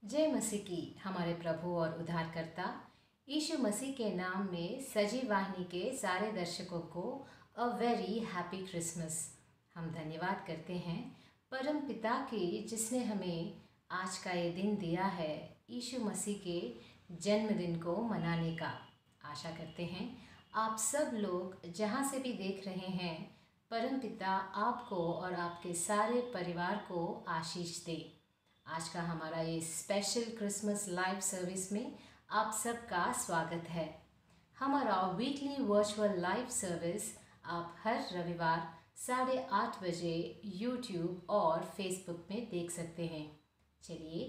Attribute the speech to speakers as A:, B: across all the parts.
A: जय मसीह की हमारे प्रभु और उद्धारकर्ता यीशु मसीह के नाम में सजीव वाहिनी के सारे दर्शकों को अ वेरी हैप्पी क्रिसमस। हम धन्यवाद करते हैं परम पिता की जिसने हमें आज का ये दिन दिया है यीशु मसीह के जन्मदिन को मनाने का। आशा करते हैं आप सब लोग जहाँ से भी देख रहे हैं परम पिता आपको और आपके सारे परिवार को आशीष दे। आज का हमारा ये स्पेशल क्रिसमस लाइव सर्विस में आप सबका स्वागत है। हमारा वीकली वर्चुअल लाइव सर्विस आप हर रविवार 8:30 बजे यूट्यूब और फेसबुक में देख सकते हैं। चलिए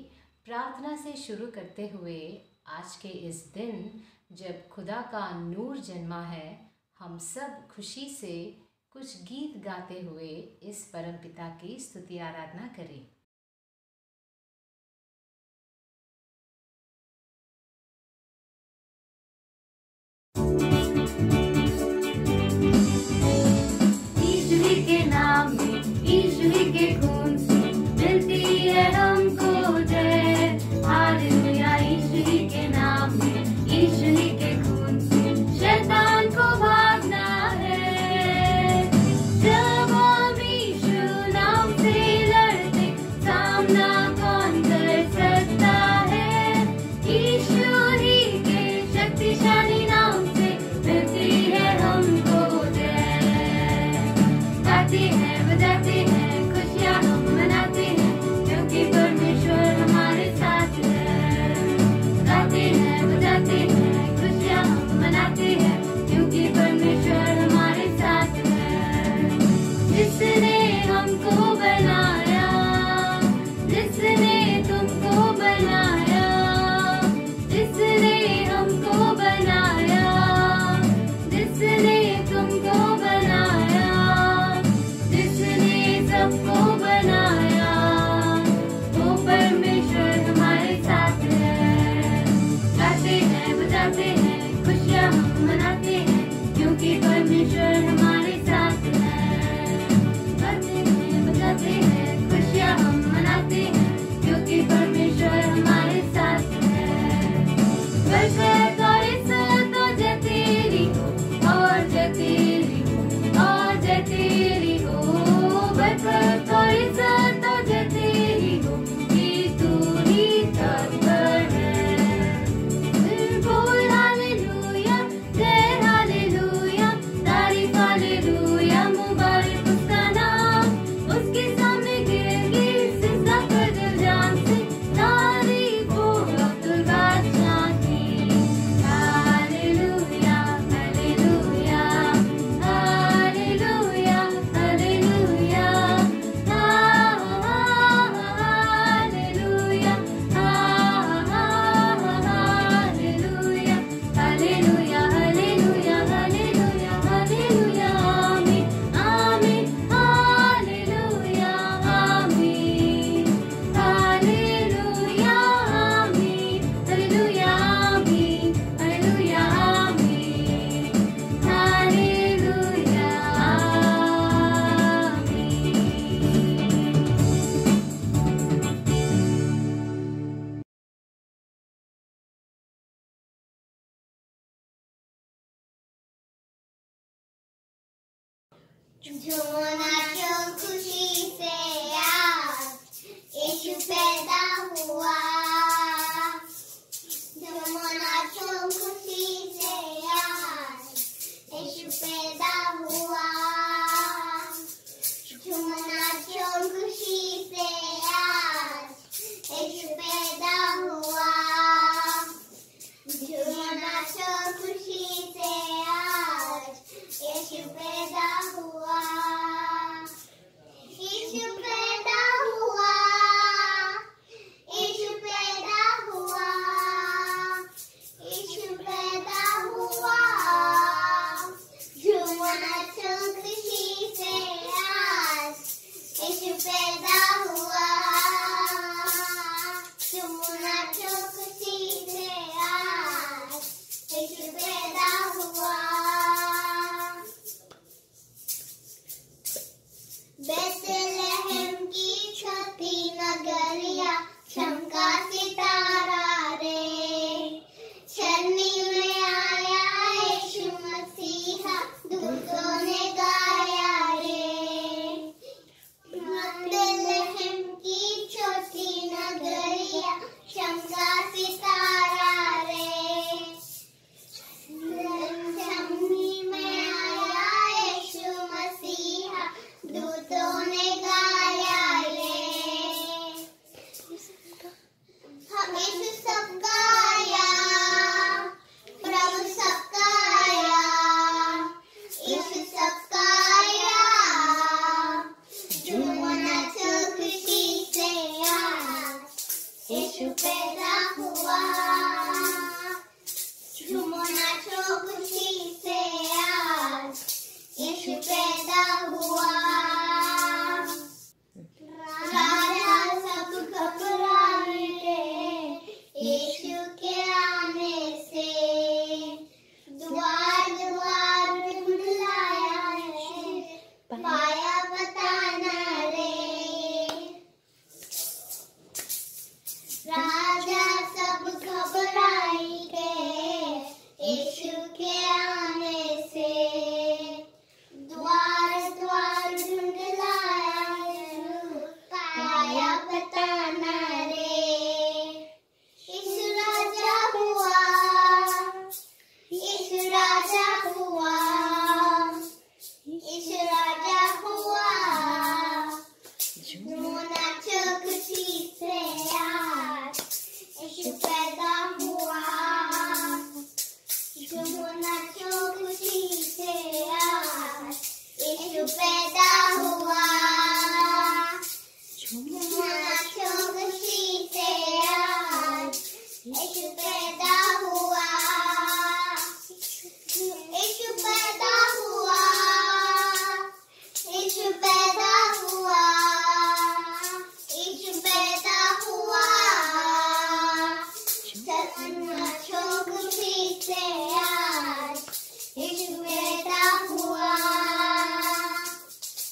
A: प्रार्थना से शुरू करते हुए आज के इस दिन जब खुदा का नूर जन्मा है, हम सब खुशी से कुछ गीत गाते हुए इस परम पिता की स्तुति आराधना करें।
B: यीशु के खून से मिलती है हमको जय। हालेलुया यीशु के नाम में, यीशु के खून से शैतान को भागना है। जब हम यीशु नाम से लड़ते, सामना कौन कर सकता है। यीशु ही के शक्तिशाली नाम से मिलती है हमको जय। गाते हैं बजाते हैं खुशियाँ हम मनाते हैं, क्योंकि परमेश्वर हमारे साथ है। गाते हैं बजाते हैं खुशियाँ हम मनाते हैं, क्योंकि परमेश्वर हमारे साथ है। जिसने हमको बनाया, जिसने तुमको बनाया, जिसने हमको बनाया, जिसने तुमको बनाया, जिसने सबको बनाया, वो परमेश्वर हमारे साथ है। गाते हैं बजाते हैं खुशियाँ हम मनाते हैं, क्योंकि परमेश्वर हमारे साथ है। गाते हैं बजाते हैं खुशियाँ हम मनाते हैं, क्योंकि परमेश्वर हमारे साथ है। बरकत और इज्जत और जय तेरी हो, और जय तेरी हो, और जय तेरी हो। बरकत और इज्जत और जय तेरी हो, कि तू ही तत्पर है। बोल हालेलुया, जय हालेलुया, तारीफ हालेलुया, मुबारक उसका नाम। उसके सामने गिर गिर सिजदा कर दिल जान से, तारीफ हो अब्दुल बादशाह की। Hallelujah hallelujah hallelujah hallelujah hallelujah hallelujah hallelujah hallelujah hallelujah आमीन आमीन हालेलुया आमीन हालेलुया आमीन हालेलुया आमीन हालेलुया आमीन हालेलुया
C: झूमो नाचो खुशी से आज यीशु पैदा हुआ। झूमो नाचो खुशी से आज यीशु पैदा हुआ। झूमो नाचो खुशी से आज यीशु पैदा हुआ। झूमो नाचो खुशी से आज यीशु पैदा हुआ। यीशु पैदा हुआ, यीशु पैदा हुआ, यीशु पैदा हुआ। झूमो नाचो खुशी से आज यीशु पैदा हुआ। झूमो नाचो खुशी से आज यीशु पैदा हुआ। बेथलेहम की छोटी नगरिया, चमका सितारा। यीशु पैदा हुआ। झूमो नाचो खुशी से आज यीशु पैदा हुआ। राजा सब घबराए यीशु के आने से। द्वार द्वार ढूंढलाया है, पाया पता न रे। राजा सब घबराए यीशु के आने से। द्वार द्वार ढूंढलाया है, पाया पता न रे। यीशु राजा हुआ, यीशु राजा हुआ, यीशु राजा हुआ। झूमो नाचो खुशी से आज यीशु पैदा हुआ। झूमो नाचो खुशी से आज यीशु पैदा हुआ। झूमो नाचो खुशी से आज यीशु पैदा हुआ। यीशु पैदा हुआ, यीशु पैदा हुआ, यीशु पैदा हुआ। चलो नाचो खुशी से आज यीशु पैदा हुआ।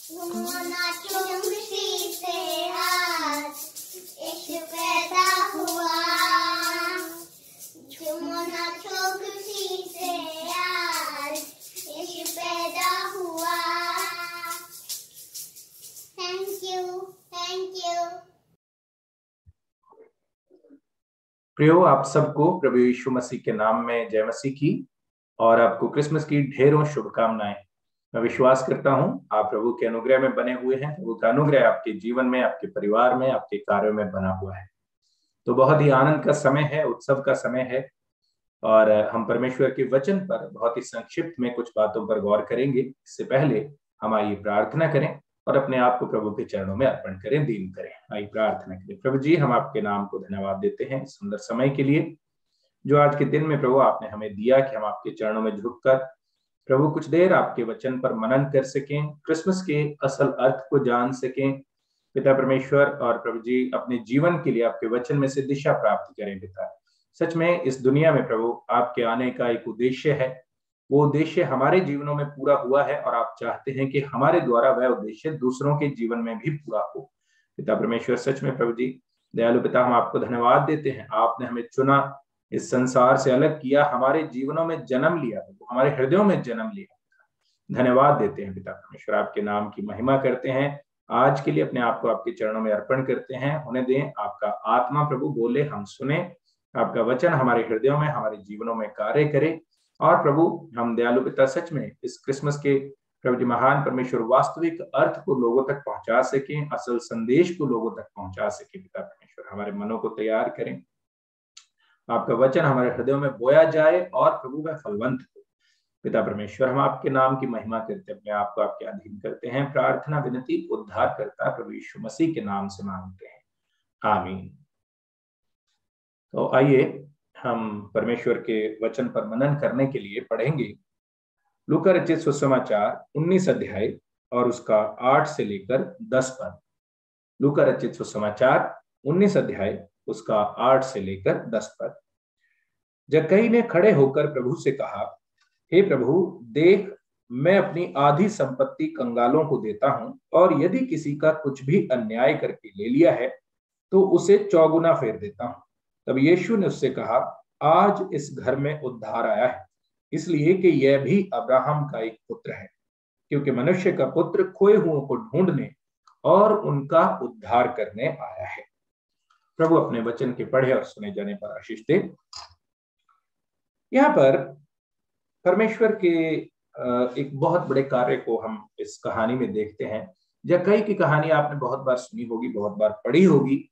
C: झूमो नाचो खुशी से आज यीशु पैदा हुआ। झूमो नाचो खुशी से आज यीशु पैदा हुआ। Thank you, thank you.
D: प्रियो, आप सबको प्रभु यीशु मसीह के नाम में जय मसीह की और आपको क्रिसमस की ढेरों शुभकामनाएं। मैं विश्वास करता हूं आप प्रभु के अनुग्रह में बने हुए हैं। प्रभु का अनुग्रह आपके जीवन में, आपके परिवार में, आपके कार्यों में बना हुआ है। तो बहुत ही आनंद का समय है, उत्सव का समय है और हम परमेश्वर के वचन पर बहुत ही संक्षिप्त में कुछ बातों पर गौर करेंगे। इससे पहले हम आइए प्रार्थना करें और अपने आप को प्रभु के चरणों में अर्पण करें, दीन करें। आइए प्रार्थना करें। प्रभु जी, हम आपके नाम को धन्यवाद देते हैं इस सुंदर समय के लिए जो आज के दिन में प्रभु आपने हमें दिया कि हम आपके चरणों में झुककर प्रभु कुछ देर आपके वचन पर मनन कर सकें, क्रिसमस के असल अर्थ को जान सकें पिता परमेश्वर। और प्रभु जी, अपने जीवन के लिए आपके वचन में से दिशा प्राप्त करें पिता। सच में इस दुनिया में प्रभु आपके आने का एक उद्देश्य है, वो उद्देश्य हमारे जीवनों में पूरा हुआ है और आप चाहते हैं कि हमारे द्वारा वह उद्देश्य दूसरों के जीवन में भी पूरा हो पिता परमेश्वर। सच में प्रभु जी, दयालु पिता, हम आपको धन्यवाद देते हैं। आपने हमें चुना, इस संसार से अलग किया, हमारे जीवनों में जन्म लिया, हमारे हृदयों में जन्म लिया। धन्यवाद देते हैं पिता परमेश्वर, आपके नाम की महिमा करते हैं। आज के लिए अपने आप को आपके चरणों में अर्पण करते हैं। होने दें आपका आत्मा प्रभु बोले, हम सुने, आपका वचन हमारे हृदयों में, हमारे जीवनों में कार्य करे। और प्रभु, हम दयालु पिता सच में इस क्रिसमस के प्रभु जी महान परमेश्वर वास्तविक अर्थ को लोगों तक पहुंचा सकें, असल संदेश को लोगों तक पहुंचा सके पिता परमेश्वर। हमारे मनों को तैयार करें, आपका वचन हमारे हृदयों में बोया जाए और प्रभु वह फलवंत हो पिता परमेश्वर। हम आपके नाम की महिमा करते अपने आप को आपके अधीन करते हैं। प्रार्थना विनती उद्धार करता प्रभु यीशु मसीह के नाम से मांगते हैं, आमीन। तो आइए हम परमेश्वर के वचन पर मनन करने के लिए पढ़ेंगे लूका रचित सुसमाचार 19 अध्याय और उसका 8 से लेकर 10 पद। लूका रचित सुसमाचार 19 अध्याय उसका 8 से लेकर 10 पद। जक्कई ने खड़े होकर प्रभु से कहा, हे प्रभु, देख, मैं अपनी आधी संपत्ति कंगालों को देता हूं और यदि किसी का कुछ भी अन्याय करके ले लिया है तो उसे चौगुना फेर देता हूं। तब यीशु ने उससे कहा, आज इस घर में उद्धार आया है, इसलिए कि यह भी अब्राहम का एक पुत्र है, क्योंकि मनुष्य का पुत्र खोए हुओं को ढूंढने और उनका उद्धार करने आया है। प्रभु अपने वचन के पढ़े और सुने जाने पर आशीष दे। यहाँ पर परमेश्वर के एक बहुत बड़े कार्य को हम इस कहानी में देखते हैं। जक्कई की कहानी आपने बहुत बार सुनी होगी, बहुत बार पढ़ी होगी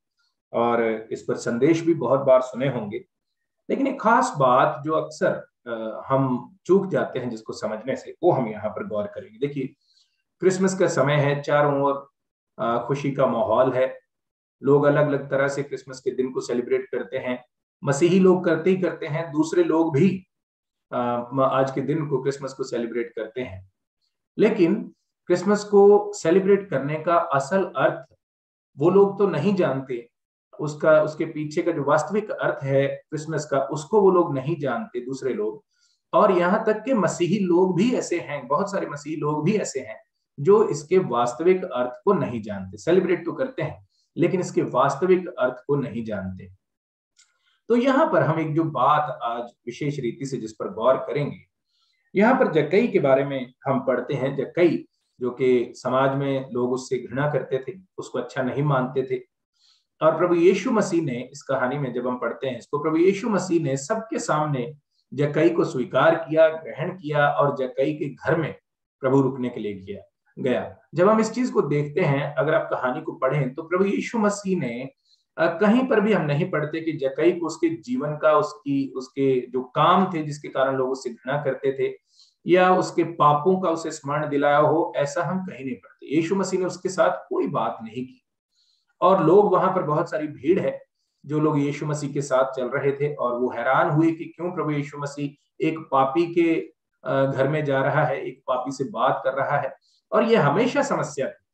D: और इस पर संदेश भी बहुत बार सुने होंगे। लेकिन एक खास बात जो अक्सर हम चूक जाते हैं जिसको समझने से, वो हम यहाँ पर गौर करेंगे। देखिए, क्रिसमस का समय है, चारों ओर खुशी का माहौल है लोग अलग अलग तरह से क्रिसमस के दिन को सेलिब्रेट करते हैं। मसीही लोग करते ही करते हैं, दूसरे लोग भी आज के दिन को, क्रिसमस को सेलिब्रेट करते हैं। लेकिन क्रिसमस को सेलिब्रेट करने का असल अर्थ वो लोग तो नहीं जानते, उसके पीछे का जो वास्तविक अर्थ है क्रिसमस का, उसको वो लोग नहीं जानते, दूसरे लोग। और यहाँ तक के मसीही लोग भी ऐसे हैं, बहुत सारे मसीही लोग भी ऐसे हैं जो इसके वास्तविक अर्थ को नहीं जानते। सेलिब्रेट तो करते हैं लेकिन इसके वास्तविक अर्थ को नहीं जानते। तो यहाँ पर हम एक जो बात आज विशेष रीति से जिस पर गौर करेंगे, यहाँ पर जक्कई के बारे में हम पढ़ते हैं। जक्कई जो कि समाज में लोग उससे घृणा करते थे, उसको अच्छा नहीं मानते थे। और प्रभु यीशु मसीह ने इस कहानी में जब हम पढ़ते हैं इसको, प्रभु यीशु मसीह ने सबके सामने जक्कई को स्वीकार किया, ग्रहण किया और जक्कई के घर में प्रभु रुकने के लिए गया। जब हम इस चीज को देखते हैं, अगर आप कहानी को पढ़ें तो प्रभु यीशु मसीह ने कहीं पर भी हम नहीं पढ़ते कि जक्कई को उसके जीवन का, उसके जो काम थे जिसके कारण लोग उससे घृणा करते थे, या उसके पापों का उसे स्मरण दिलाया हो, ऐसा हम कहीं नहीं पढ़ते। यीशु मसीह ने उसके साथ कोई बात नहीं की। और लोग, वहां पर बहुत सारी भीड़ है जो लोग यीशु मसीह के साथ चल रहे थे, और वो हैरान हुए कि क्यों प्रभु यीशु मसीह एक पापी के घर में जा रहा है, एक पापी से बात कर रहा है। और ये हमेशा समस्या थी।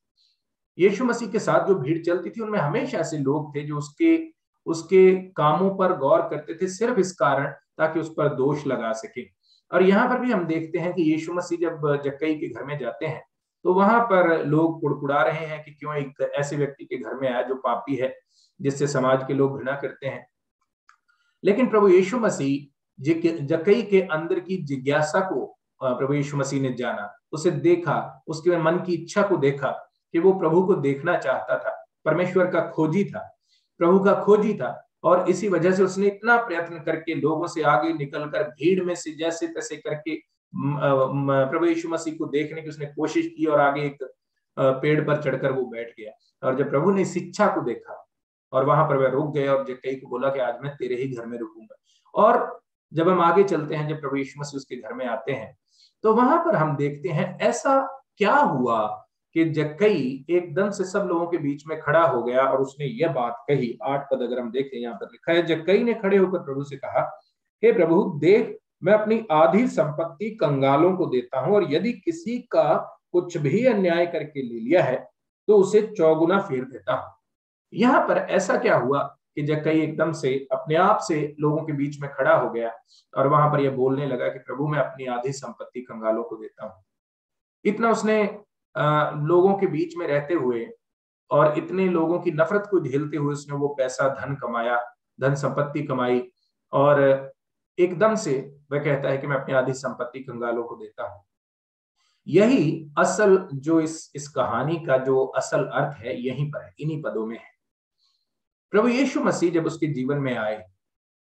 D: यीशु मसीह के साथ जो भीड़ चलती थी उनमें हमेशा ऐसे लोग थे जो उसके कामों पर गौर करते थे सिर्फ इस कारण ताकि उस पर दोष लगा सके। और यहाँ पर भी हम देखते हैं कि यीशु मसीह जब जक्कई के घर में जाते हैं तो वहां पर लोग कुड़कुड़ा रहे हैं कि क्यों एक ऐसे व्यक्ति के घर में आया जो पापी है, जिससे समाज के लोग घृणा करते हैं। लेकिन प्रभु यीशु मसीह जक्कई के अंदर की जिज्ञासा को प्रभु यीशु मसीह ने जाना, उसे देखा, उसके मन की इच्छा को देखा कि वो प्रभु को देखना चाहता था, परमेश्वर का खोजी था, प्रभु का खोजी था। और इसी वजह से उसने इतना प्रयत्न करके लोगों से आगे निकलकर भीड़ में से जैसे तैसे करके प्रभु यीशु मसीह को देखने की उसने कोशिश की, और आगे एक पेड़ पर चढ़कर वो बैठ गया। और जब प्रभु ने शिक्षा को देखा और वहां पर वह रुक गए और जक्कई को बोला कि आज मैं तेरे ही घर में रुकूंगा। और जब हम आगे चलते हैं, जब प्रभु यीशु मसीह उसके घर में आते हैं तो वहां पर हम देखते हैं ऐसा क्या हुआ कि जक्कई एकदम से सब लोगों के बीच में खड़ा हो गया और उसने यह बात कही। 8 पद अगर हम देखें, यहाँ पर लिखा है, जक्कई ने खड़े होकर प्रभु से कहा, हे प्रभु, देख मैं अपनी आधी संपत्ति कंगालों को देता हूं, और यदि किसी का कुछ भी अन्याय करके ले लिया है तो उसे 4 गुना फेर देता हूं। यहाँ पर ऐसा क्या हुआ कि जक्कई एकदम से अपने आप से लोगों के बीच में खड़ा हो गया और वहां पर यह बोलने लगा कि प्रभु मैं अपनी आधी संपत्ति कंगालों को देता हूं। इतना उसने लोगों के बीच में रहते हुए और इतने लोगों की नफरत को झेलते हुए उसने वो पैसा, धन कमाया, धन संपत्ति कमाई, और एकदम से वह कहता है कि मैं अपनी आधी संपत्ति कंगालों को देता हूं। यही असल जो इस कहानी का जो असल अर्थ है यहीं पर है, इन्हीं पदों में है। प्रभु यीशु मसीह जब उसके जीवन में आए,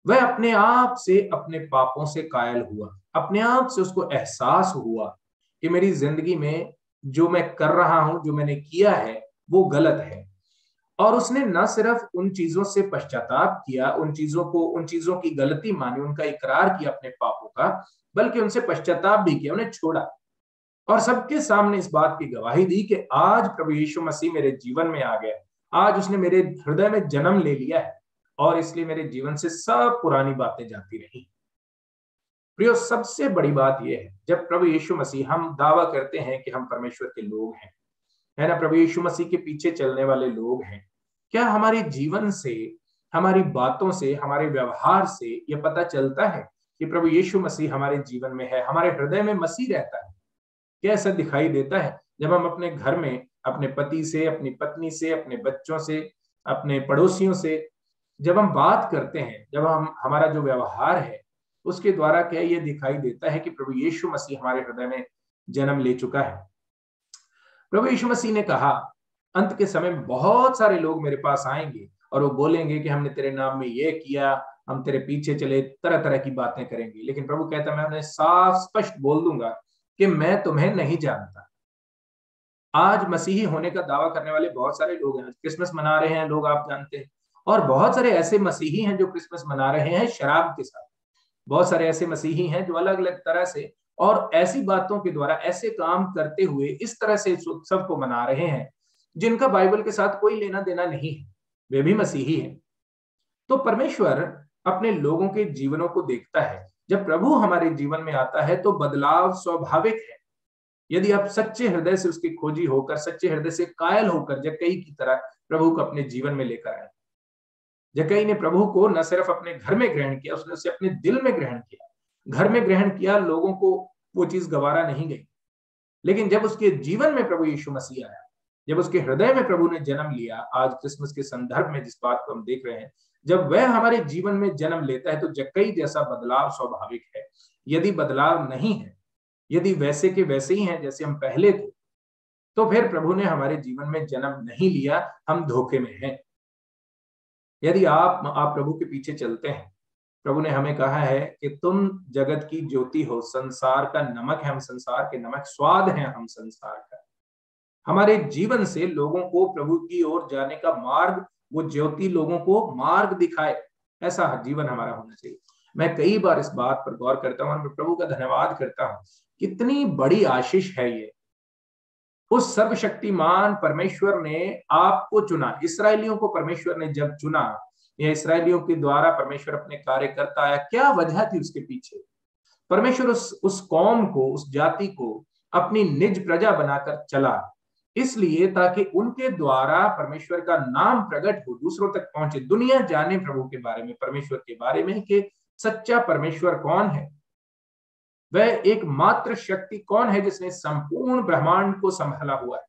D: वह अपने आप से अपने पापों से कायल हुआ, अपने आप से उसको एहसास हुआ कि मेरी जिंदगी में जो मैं कर रहा हूं, जो मैंने किया है वो गलत है। और उसने न सिर्फ उन चीजों से पश्चाताप किया, उन चीजों की गलती मानी, उनका इकरार किया अपने पापों का, बल्कि उनसे पश्चाताप भी किया, उन्हें छोड़ा और सबके सामने इस बात की गवाही दी कि आज प्रभु यीशु मसीह मेरे जीवन में आ गया, आज उसने मेरे हृदय में जन्म ले लिया है और इसलिए मेरे जीवन से सब पुरानी बातें जाती रही। प्रियो, सबसे बड़ी बात यह है, जब प्रभु यीशु मसीह, हम दावा करते हैं कि हम परमेश्वर के लोग हैं, है ना, प्रभु यीशु मसीह के पीछे चलने वाले लोग हैं, क्या हमारे जीवन से, हमारी बातों से, हमारे व्यवहार से यह पता चलता है कि प्रभु यीशु मसीह हमारे जीवन में है, हमारे हृदय में मसीह रहता है? क्या ऐसा दिखाई देता है जब हम अपने घर में अपने पति से, अपनी पत्नी से, अपने बच्चों से, अपने पड़ोसियों से जब हम बात करते हैं, जब हमारा जो व्यवहार है उसके द्वारा क्या ये दिखाई देता है कि प्रभु यीशु मसीह हमारे हृदय में जन्म ले चुका है? प्रभु यीशु मसीह ने कहा, अंत के समय में बहुत सारे लोग मेरे पास आएंगे और वो बोलेंगे कि हमने तेरे नाम में ये किया, हम तेरे पीछे चले, तरह तरह की बातें करेंगे। लेकिन प्रभु कहता है, मैं उन्हें साफ स्पष्ट बोल दूंगा कि मैं तुम्हें नहीं जानता। आज मसीही होने का दावा करने वाले बहुत सारे लोग हैं, क्रिसमस मना रहे हैं लोग, आप जानते हैं, और बहुत सारे ऐसे मसीही हैं जो क्रिसमस मना रहे हैं शराब के साथ। बहुत सारे ऐसे मसीही हैं जो अलग अलग तरह से और ऐसी बातों के द्वारा, ऐसे काम करते हुए इस तरह से इस उत्सव को मना रहे हैं जिनका बाइबल के साथ कोई लेना देना नहीं है। वे भी मसीही हैं। तो परमेश्वर अपने लोगों के जीवनों को देखता है। जब प्रभु हमारे जीवन में आता है तो बदलाव स्वाभाविक है। यदि आप सच्चे हृदय से उसकी खोजी होकर, सच्चे हृदय से कायल होकर जक्कई की तरह प्रभु को अपने जीवन में लेकर आए। जक्कई ने प्रभु को न सिर्फ अपने घर में ग्रहण किया, उसने उसे अपने दिल में ग्रहण किया। घर में ग्रहण किया, लोगों को वो चीज गवारा नहीं गई। लेकिन जब उसके जीवन में प्रभु यीशु मसीह आया, जब उसके हृदय में प्रभु ने जन्म लिया, आज क्रिसमस के संदर्भ में जिस बात को हम देख रहे हैं, जब वह हमारे जीवन में जन्म लेता है तो जक्कई जैसा बदलाव स्वाभाविक है। यदि बदलाव नहीं है, यदि वैसे के वैसे ही हैं जैसे हम पहले थे, तो फिर प्रभु ने हमारे जीवन में जन्म नहीं लिया, हम धोखे में हैं। यदि आप प्रभु के पीछे चलते हैं, प्रभु ने हमें कहा है कि तुम जगत की ज्योति हो, संसार का नमक है हम, संसार के नमक, स्वाद है हम संसार का। हमारे जीवन से लोगों को प्रभु की ओर जाने का मार्ग, वो ज्योति लोगों को मार्ग दिखाए, ऐसा जीवन हमारा होना चाहिए। मैं कई बार इस बात पर गौर करता हूं और मैं प्रभु का धन्यवाद करता हूं, कितनी बड़ी आशीष है ये। उस सर्वशक्तिमान परमेश्वर ने आपको चुना। इसराइलियों को परमेश्वर ने जब चुना, या इसराइलियों के द्वारा परमेश्वर अपने कार्य करता आया, क्या वजह थी उसके पीछे? परमेश्वर उस कौम को, उस जाति को अपनी निज प्रजा बनाकर चला, इसलिए ताकि उनके द्वारा परमेश्वर का नाम प्रकट हो, दूसरों तक पहुंचे, दुनिया जाने प्रभु के बारे में, परमेश्वर के बारे में, कि सच्चा परमेश्वर कौन है, वह एकमात्र शक्ति कौन है जिसने संपूर्ण ब्रह्मांड को संभाला हुआ है।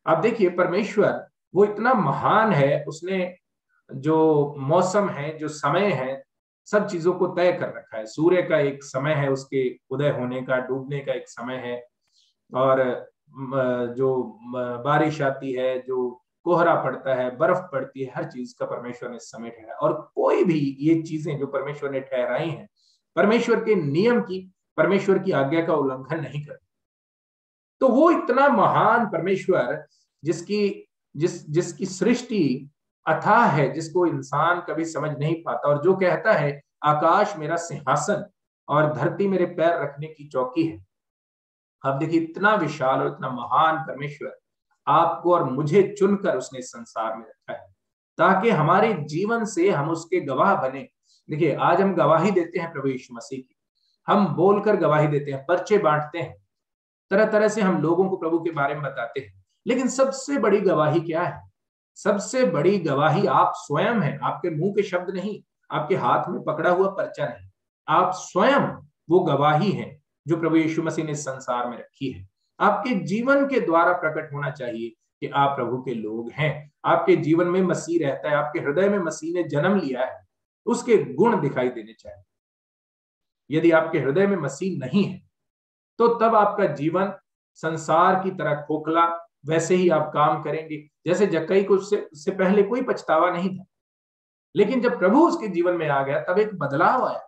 D: आप देखिए, परमेश्वर वो इतना महान है, उसने जो मौसम है, जो समय है, सब चीजों को तय कर रखा है। सूर्य का एक समय है, उसके उदय होने का, डूबने का एक समय है, और जो बारिश आती है, जो कोहरा पड़ता है, बर्फ पड़ती है, हर चीज का परमेश्वर ने समय ठहराया। और कोई भी ये चीजें जो परमेश्वर ने ठहराई हैं, परमेश्वर के नियम की, परमेश्वर की आज्ञा का उल्लंघन नहीं करते। तो वो इतना महान परमेश्वर, जिसकी सृष्टि अथाह है, जिसको इंसान कभी समझ नहीं पाता, और जो कहता है आकाश मेरा सिंहासन और धरती मेरे पैर रखने की चौकी है। आप देखिए, इतना विशाल और इतना महान परमेश्वर आपको और मुझे चुनकर उसने इस संसार में रखा है, ताकि हमारे जीवन से हम उसके गवाह बने। देखिए, आज हम गवाही देते हैं प्रभु यीशु मसीह की, हम बोलकर गवाही देते हैं, पर्चे बांटते हैं, तरह तरह से हम लोगों को प्रभु के बारे में बताते हैं। लेकिन सबसे बड़ी गवाही क्या है? सबसे बड़ी गवाही आप स्वयं हैं। आपके मुंह के शब्द नहीं, आपके हाथ में पकड़ा हुआ पर्चा नहीं, आप स्वयं वो गवाही हैं जो प्रभु यीशु मसीह ने संसार में रखी है। आपके जीवन के द्वारा प्रकट होना चाहिए कि आप प्रभु के लोग हैं। आपके जीवन में मसीह रहता है, आपके हृदय में मसीह ने जन्म लिया है, उसके गुण दिखाई देने चाहिए। यदि आपके हृदय में मसीह नहीं है तो तब आपका जीवन संसार की तरह खोखला, वैसे ही आप काम करेंगे जैसे जक्कई को उससे पहले कोई पछतावा नहीं था। लेकिन जब प्रभु उसके जीवन में आ गया तब एक बदलाव आया,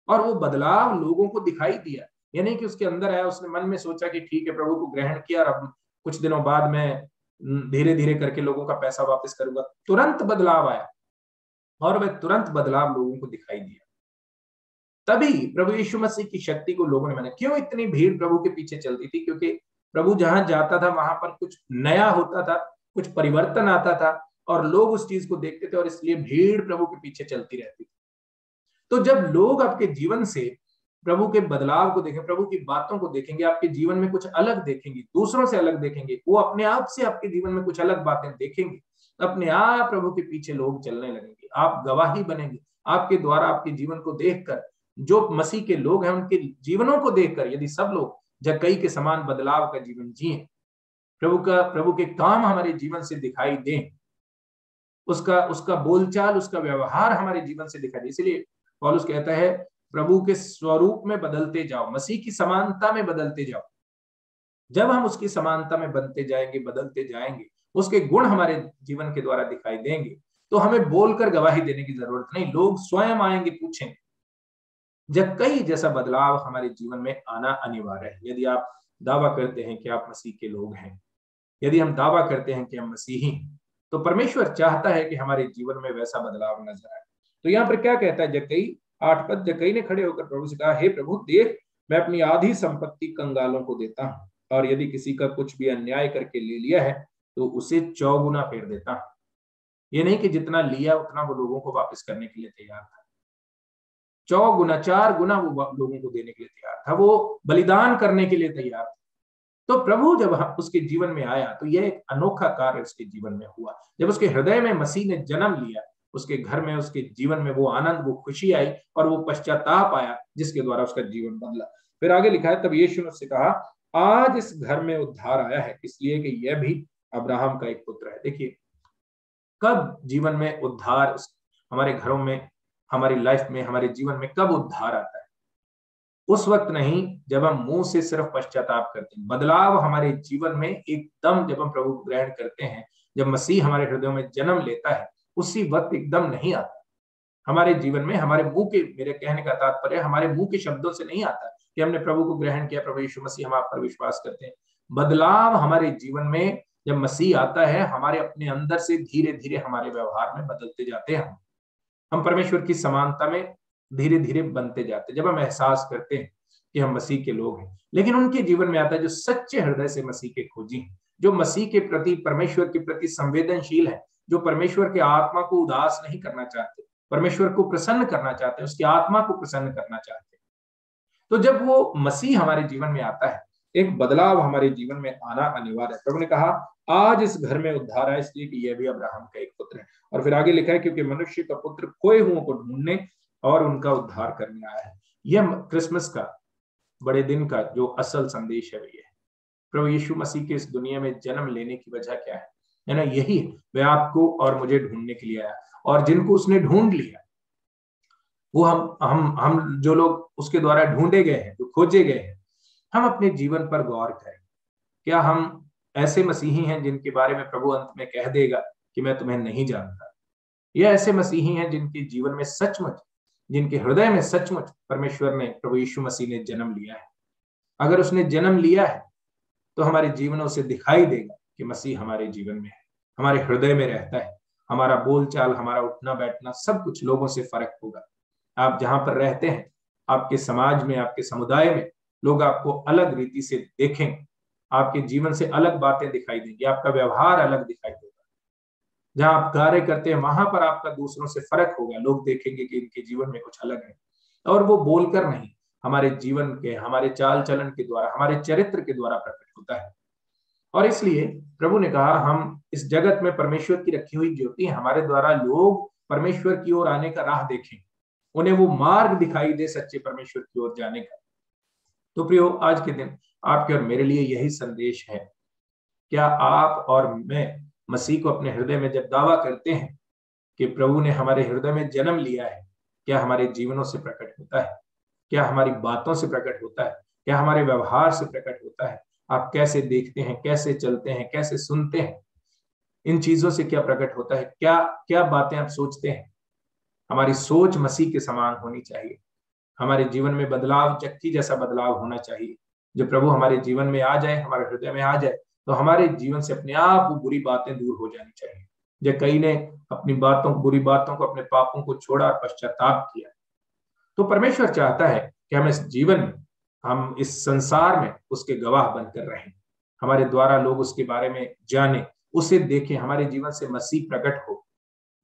D: और वो बदलाव लोगों को दिखाई दिया। यानी कि उसके अंदर आया, उसने मन में सोचा कि ठीक है, प्रभु को ग्रहण किया और अब कुछ दिनों बाद मैं धीरे धीरे करके लोगों का पैसा वापस करूंगा। तुरंत बदलाव आया और वह तुरंत बदलाव लोगों को दिखाई दिया। तभी प्रभु यीशु मसीह की शक्ति को लोगों ने माना। क्यों इतनी भीड़ प्रभु के पीछे चलती थी? क्योंकि प्रभु जहां जाता था वहां पर कुछ नया होता था, कुछ परिवर्तन आता था, और लोग उस चीज को देखते थे, और इसलिए भीड़ प्रभु के पीछे चलती रहती थी। तो जब लोग आपके जीवन से प्रभु के बदलाव को देखें, प्रभु की बातों को देखेंगे, आपके जीवन में कुछ अलग देखेंगे, दूसरों से अलग देखेंगे, वो अपने आप से आपके जीवन में कुछ अलग बातें देखेंगे, अपने आप प्रभु के पीछे लोग चलने लगेंगे। आप गवाही बनेंगे। आपके द्वारा, आपके जीवन को देखकर, जो मसीह के लोग हैं उनके जीवनों को देखकर यदि सब लोग जक्कई के समान बदलाव का जीवन जिए, प्रभु के काम हमारे जीवन से दिखाई दें, उसका बोलचाल, उसका व्यवहार हमारे जीवन से दिखाई दे। इसलिए पौलुस कहता है, प्रभु के स्वरूप में बदलते जाओ, मसीह की समानता में बदलते जाओ। जब हम उसकी समानता में बनते जाएंगे, बदलते जाएंगे, उसके गुण हमारे जीवन के द्वारा दिखाई देंगे, तो हमें बोलकर गवाही देने की जरूरत नहीं, लोग स्वयं आएंगे, पूछेंगे। जक्कई जैसा बदलाव हमारे जीवन में आना अनिवार्य है। यदि आप दावा करते हैं कि आप मसीह के लोग हैं, यदि हम दावा करते हैं कि हम मसीही हैं, तो परमेश्वर चाहता है कि हमारे जीवन में वैसा बदलाव नजर आए। तो यहाँ पर क्या कहता है जक्कई? 8 पद, जक्कई ने खड़े होकर प्रभु से कहा, हे प्रभु, देख, मैं अपनी आधी संपत्ति कंगालों को देता हूँ, और यदि किसी का कुछ भी अन्याय करके ले लिया है तो उसे 4 गुना फेर देता हूँ। ये नहीं कि जितना लिया उतना वो लोगों को वापस करने के लिए तैयार था, 4 गुना 4 गुना वो लोगों को देने के लिए तैयार था, वो बलिदान करने के लिए तैयार था। तो प्रभु जब उसके जीवन में आया तो यह एक अनोखा कार्य उसके जीवन में हुआ। जब उसके हृदय में मसीह ने जन्म लिया, उसके घर में, उसके जीवन में वो आनंद, वो खुशी आई और वो पश्चाताप आया जिसके द्वारा उसका जीवन बदला। फिर आगे लिखा है, तब यीशु ने उससे कहा, आज इस घर में उद्धार आया है, इसलिए कि यह भी अब्राहम का एक पुत्र है। देखिए, कब जीवन में उद्धार हमारे घरों में, हमारी लाइफ में, हमारे जीवन में कब उद्धार आता है? उस वक्त नहीं जब हम मुंह से सिर्फ पश्चाताप करते हैं। बदलाव हमारे जीवन में एकदम जब हम प्रभु को ग्रहण करते हैं, जब मसीह हमारे हृदय में जन्म लेता है, उसी वक्त एकदम नहीं आता हमारे जीवन में। हमारे मुंह के, मेरे कहने का तात्पर्य हमारे मुंह के शब्दों से नहीं आता कि हमने प्रभु को ग्रहण किया, प्रभु यीशु मसीह, हम आप पर विश्वास करते हैं। बदलाव हमारे जीवन में जब मसीह आता है, हमारे अपने अंदर से धीरे धीरे हमारे व्यवहार में बदलते जाते हैं। हम परमेश्वर की समानता में धीरे धीरे बनते जाते हैं जब हम एहसास करते हैं कि हम मसीह के लोग हैं। लेकिन उनके जीवन में आता है जो सच्चे हृदय से मसीह के खोजी हैं, जो मसीह के प्रति, परमेश्वर के प्रति संवेदनशील है, जो परमेश्वर के आत्मा को उदास नहीं करना चाहते, परमेश्वर को प्रसन्न करना चाहते हैं, उसकी आत्मा को प्रसन्न करना चाहते हैं। तो जब वो मसीह हमारे जीवन में आता है, एक बदलाव हमारे जीवन में आना अनिवार्य है। प्रभु ने कहा, आज इस घर में उद्धार है, इसलिए कि यह भी अब्राहम का एक पुत्र है। और फिर आगे लिखा है, क्योंकि मनुष्य का पुत्र खोए हुओं को ढूंढने और उनका उद्धार करने आया है। यह क्रिसमस का, बड़े दिन का जो असल संदेश है, वही है प्रभु यीशु मसीह के इस दुनिया में जन्म लेने की वजह क्या है ना? यही वह आपको और मुझे ढूंढने के लिए आया, और जिनको उसने ढूंढ लिया, वो हम जो लोग उसके द्वारा ढूंढे गए हैं, जो खोजे गए हैं, हम अपने जीवन पर गौर करें। क्या हम ऐसे मसीही हैं जिनके बारे में प्रभु अंत में कह देगा कि मैं तुम्हें नहीं जानता? या ऐसे मसीही हैं जिनके जीवन में सचमुच, जिनके हृदय में सचमुच परमेश्वर ने, प्रभु यीशु मसीह ने जन्म लिया है? अगर उसने जन्म लिया है तो हमारे जीवनों से दिखाई देगा कि मसीह हमारे जीवन में है, हमारे हृदय में रहता है। हमारा बोलचाल, हमारा उठना बैठना, सब कुछ लोगों से फर्क होगा। आप जहां पर रहते हैं, आपके समाज में, आपके समुदाय में लोग आपको अलग रीति से देखेंगे, आपके जीवन से अलग बातें दिखाई देंगी, आपका व्यवहार अलग दिखाई देगा। जहां आप कार्य करते हैं वहां पर आपका दूसरों से फर्क होगा। लोग देखेंगे कि इनके जीवन में कुछ अलग है, और वो बोलकर नहीं, हमारे जीवन के, हमारे चाल चलन के द्वारा, हमारे चरित्र के द्वारा प्रकट होता है। और इसलिए प्रभु ने कहा, हम इस जगत में परमेश्वर की रखी हुई ज्योति, हमारे द्वारा लोग परमेश्वर की ओर आने का राह देखें, उन्हें वो मार्ग दिखाई दे सच्चे परमेश्वर की ओर जाने का। तो प्रियो, आज के दिन आपके और मेरे लिए यही संदेश है। क्या आप और मैं मसीह को अपने हृदय में जब दावा करते हैं कि प्रभु ने हमारे हृदय में जन्म लिया है, क्या हमारे जीवनों से प्रकट होता है? क्या हमारी बातों से प्रकट होता है? क्या हमारे व्यवहार से प्रकट होता है? आप कैसे देखते हैं, कैसे चलते हैं, कैसे सुनते हैं, इन चीजों से क्या प्रकट होता है? क्या क्या बातें आप सोचते हैं? हमारी सोच मसीह के समान होनी चाहिए। हमारे जीवन में बदलाव, चक्की जैसा बदलाव होना चाहिए। जो प्रभु हमारे जीवन में आ जाए, हमारे हृदय में आ जाए, तो हमारे जीवन से अपने आप वो बुरी बातें दूर हो जानी चाहिए। जब कई ने अपनी बातों, बुरी बातों को, अपने पापों को छोड़ा और पश्चाताप किया, तो परमेश्वर चाहता है कि हम इस जीवन में, हम इस संसार में उसके गवाह बनकर रहें। हमारे द्वारा लोग उसके बारे में जाने, उसे देखें, हमारे जीवन से मसीह प्रकट हो।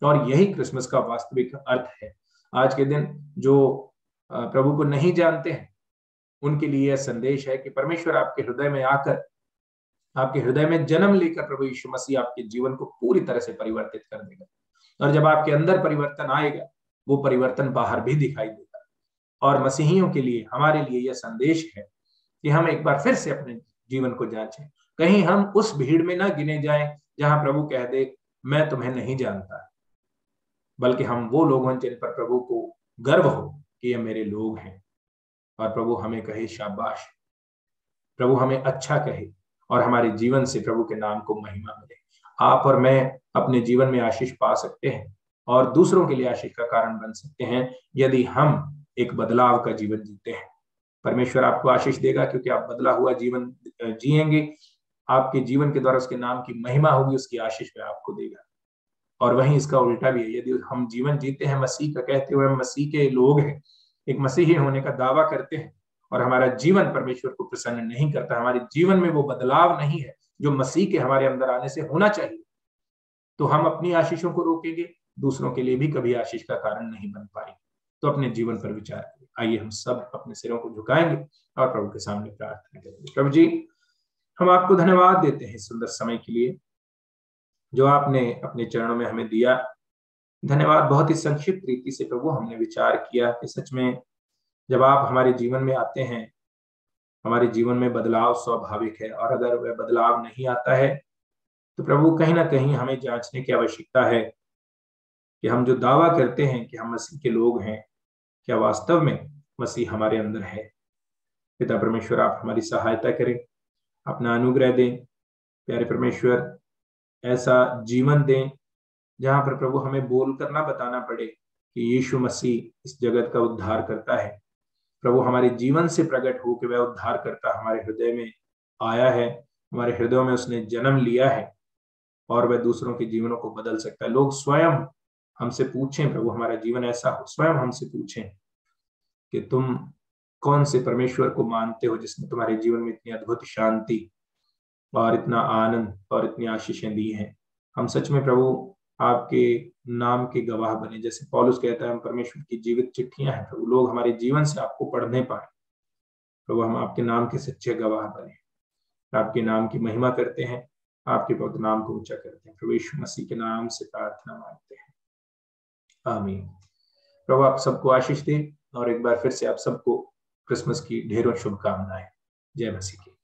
D: और यही क्रिसमस का वास्तविक अर्थ है। आज के दिन जो प्रभु को नहीं जानते हैं, उनके लिए यह संदेश है कि परमेश्वर आपके हृदय में आकर, आपके हृदय में जन्म लेकर प्रभु यीशु मसीह आपके जीवन को पूरी तरह से परिवर्तित कर देगा। और जब आपके अंदर परिवर्तन आएगा, वो परिवर्तन बाहर भी दिखाई देगा। और मसीहियों के लिए, हमारे लिए यह संदेश है कि हम एक बार फिर से अपने जीवन को जांचें। कहीं हम उस भीड़ में ना गिने जाएं जहां प्रभु कह दे, मैं तुम्हें नहीं जानता, बल्कि हम वो लोग हैं जिन पर प्रभु को गर्व हो कि ये मेरे लोग हैं। और प्रभु हमें कहे शाबाश, प्रभु हमें अच्छा कहे, और हमारे जीवन से प्रभु के नाम को महिमा मिले। आप और मैं अपने जीवन में आशीष पा सकते हैं और दूसरों के लिए आशीष का कारण बन सकते हैं यदि हम एक बदलाव का जीवन जीते हैं। परमेश्वर आपको आशीष देगा, क्योंकि आप बदला हुआ जीवन जिएंगे। आपके जीवन के द्वारा उसके नाम की महिमा होगी, उसकी आशीष वह आपको देगा। और वहीं इसका उल्टा भी है, यदि हम जीवन जीते हैं मसीह का, कहते हुए हम मसीह के लोग हैं, एक मसीही होने का दावा करते हैं, और हमारा जीवन परमेश्वर को प्रसन्न नहीं करता, हमारे जीवन में वो बदलाव नहीं है जो मसीह के हमारे अंदर आने से होना चाहिए, तो हम अपनी आशीषों को रोकेंगे, दूसरों के लिए भी कभी आशीष का कारण नहीं बन पाएंगे। तो अपने जीवन पर विचार करें। आइए हम सब अपने सिरों को झुकाएंगे और प्रभु के सामने प्रार्थना करेंगे। प्रभु जी, हम आपको धन्यवाद देते हैं सुंदर समय के लिए जो आपने अपने चरणों में हमें दिया। धन्यवाद, बहुत ही संक्षिप्त रीति से प्रभु हमने विचार किया कि सच में जब आप हमारे जीवन में आते हैं, हमारे जीवन में बदलाव स्वाभाविक है, और अगर वह बदलाव नहीं आता है तो प्रभु कहीं ना कहीं हमें जांचने की आवश्यकता है कि हम जो दावा करते हैं कि हम मसीह के लोग हैं, क्या वास्तव में मसीह हमारे अंदर है। पिता परमेश्वर, आप हमारी सहायता करें, अपना अनुग्रह दें। प्यारे परमेश्वर, ऐसा जीवन दें जहां पर प्रभु हमें बोल कर ना बताना पड़े कि यीशु मसीह इस जगत का उद्धार करता है। प्रभु हमारे जीवन से प्रकट हो कि वह उद्धार करता हमारे हृदय में आया है, हमारे हृदयों में उसने जन्म लिया है और वह दूसरों के जीवनों को बदल सकता है। लोग स्वयं हमसे पूछें, प्रभु हमारा जीवन ऐसा हो, स्वयं हमसे पूछें कि तुम कौन से परमेश्वर को मानते हो जिसने तुम्हारे जीवन में इतनी अद्भुत शांति और इतना आनंद और इतनी आशीषें दी हैं। हम सच में प्रभु आपके नाम के गवाह बने, जैसे पौलुस कहता है हम परमेश्वर की जीवित चिट्ठियां हैं। प्रभु लोग हमारे जीवन से आपको पढ़ने पाए। प्रभु हम आपके नाम के सच्चे गवाह बने, आपके नाम की महिमा करते हैं, आपके पवित्र नाम को ऊंचा करते हैं। प्रभु यीशु मसीह के नाम से प्रार्थना मांगते हैं, आमीन। प्रभु आप सबको आशीष दे और एक बार फिर से आप सबको क्रिसमस की ढेरों शुभकामनाएं। जय मसीह की।